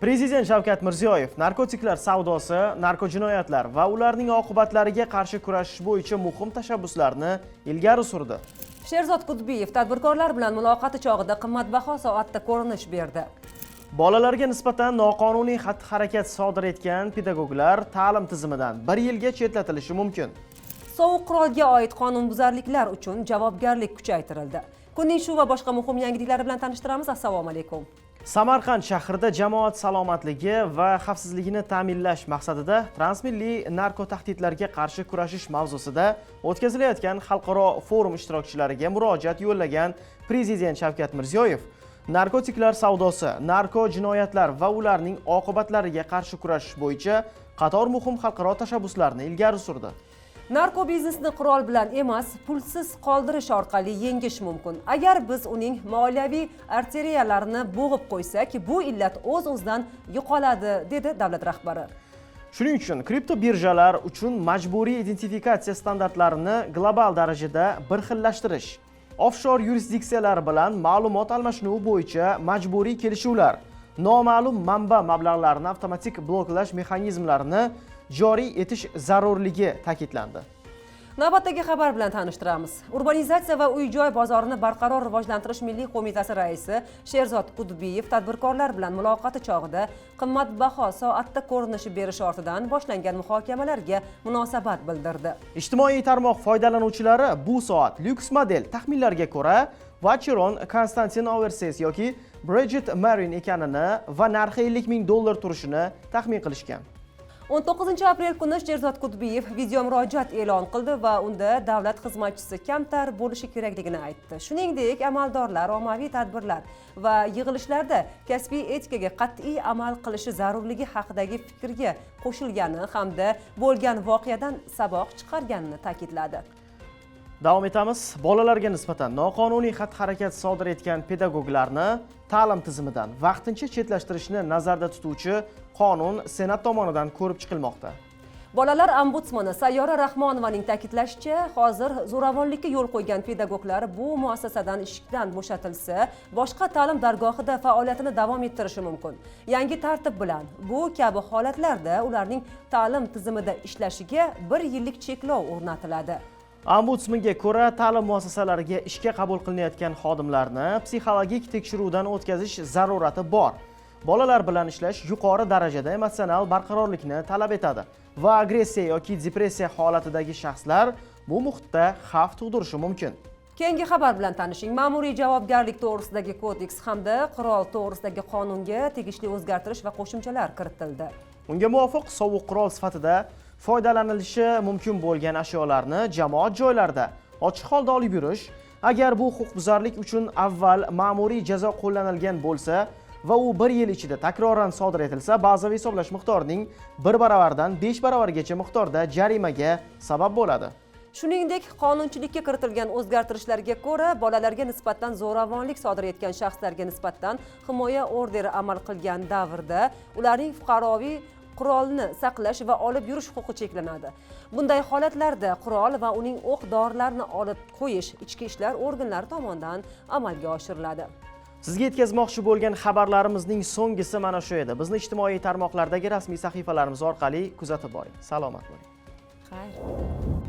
Prezident Shavkat Mirziyoyev narkotiklar savdosi, narkojinoyatlar va ularning oqibatlariga qarshi kurashish bo'yicha muhim tashabbuslarni ilgari surdi. Sherzod Kudbiyev tadbirkorlar bilan muloqoti chog'ida qimmatbaho soatda ko'rinish berdi. Bolalarga nisbatan noqonuniy xatti-harakat sodir etgan pedagoglar ta'lim tizimidan 1 yilga chetlatilishi mumkin. Sovuq qurolga oid qonunbuzarliklar uchun javobgarlik kuchaytirildi. Kunning shu va boshqa muhim yangiliklari bilan tanishtiramiz. Assalomu alaykum. Samarqand shahrida jamoat salomatligi va xavfsizligini ta'minlash maqsadida transmilliy narko tahdidlarga qarshi kurashish mavzusida o'tkazilayotgan xalqaro forum ishtirokchilariga murojaat yo'llagan Prezident Shavkat Mirziyoyev narkotiklar savdosi, narko jinoyatlar va ularning oqibatlariga qarshi kurashish bo'yicha qator muhim xalqaro tashabbuslarni ilgari surdi. Narko biznesni qurol bilan emas, pulsiz qoldirish orqali yengish mumkin. Agar biz uning moliyaviy arteriyalarini bo'g'ib qo'ysak, bu illat o'z-o'zidan yo'qoladi, dedi davlat rahbari. Shuning uchun kripto birjalar uchun majburiy identifikatsiya standartlarini global darajada bir xillashtirish, offshore yurisdiksiyalar bilan ma'lumot almashinuvi bo'yicha majburiy kelishuvlar, noma'lum manba mablag'larini avtomatik bloklash mexanizmlarini joriy etish zarurligi ta'kidlandi. Navbatdagi xabar bilan tanishtiramiz. Urbanizatsiya va uy-joy bozorini barqaror rivojlantirish milliy qo'mitasi raisi Sherzod Kudbiyev tadbirkorlar bilan muloqoti chog'ida qimmatbaho soatda ko'rinish berish ortidan boshlangan muhokamalarga munosabat bildirdi. Ijtimoiy tarmoq foydalanuvchilari bu soat lyuks model taxminlarga ko'ra Vacheron Konstantin Overseas yoki Bridget Marin ekanini va narxi $50,000 turishini taxmin qilishgan. 19 aprel kuni Sherzod Kudbiyev video murojaat e'lon qildi va unda davlat xizmatchisi kamtar bo'lishi kerakligini aytdi. Shuningdek, amaldorlar ommaviy tadbirlar va yig'ilishlarda kasbiy etikaga qat'iy amal qilishi zarurligi haqidagi fikrga qo'shilgani hamda bo'lgan voqeadan saboq chiqarganini ta'kidladi. Davom etamiz. Bolalarga nisbatan noqonuniy xatti-harakat sodir etgan pedagoglarni ta'lim tizimidan vaqtincha chetlashtirishni nazarda tutuvchi qonun Senat tomonidan ko'rib chiqilmoqda. Bolalar ombudsmani Sayyora Rahmonovaning ta'kidlashicha, hozir zo'ravonlikka yo'l qo'ygan pedagoglar bu muassasadan ishdan bo'shatilsa, boshqa ta'lim dargohida faoliyatini davom ettirishi mumkin. Yangi tartib bilan bu kabi holatlarda ularning ta'lim tizimida ishlashiga 1 yillik cheklov o'rnatiladi. Ombudsmanga ko'ra, ta'lim muassasalariga ishga qabul qilinayotgan xodimlarni psixologik tekshiruvdan o'tkazish zarurati bor. Bolalar bilan ishlash yuqori darajada emotsional barqarorlikni talab etadi va agressiya yoki depressiya holatidagi shaxslar bu muhitda xavf tug'dirishi mumkin. Keyingi xabar bilan tanishing. Ma'muriy javobgarlik to'g'risidagi kodeks hamda qurol to'g'risidagi qonunga tegishli o'zgartirish va qo'shimchalar kiritildi. Unga muvofiq sovuq qurol sifatida foydalanilishi mumkin bo'lgan ashyolarni jamoat joylarida ochiq holda olib yurish, agar bu huquqbuzarlik uchun avval ma'muriy jazo qo'llanilgan bo'lsa va u 1 yil ichida takroran sodir etilsa, bazaviy hisoblash miqdorining 1 baravardan 5 baravargacha miqdorda jarimaga sabab bo'ladi. Shuningdek, qonunchilikka kiritilgan o'zgartirishlarga ko'ra, bolalarga nisbatan zo'ravonlik sodir etgan shaxslarga nisbatan himoya orderi amal qilgan davrda ularning fuqaroviy qurolni saqlash va olib yurish huquqi cheklanadi. Bunday holatlarda qurol va uning o'q-dorilarini olib qo'yish ichki ishlar organlari tomonidan amalga oshiriladi. Sizga yetkazmoqchi bo'lgan xabarlarimizning so'nggisi mana shu edi. Bizni ijtimoiy tarmoqlardagi rasmiy sahifalarimiz orqali kuzatib boring. Salomat bo'ling. Xayr.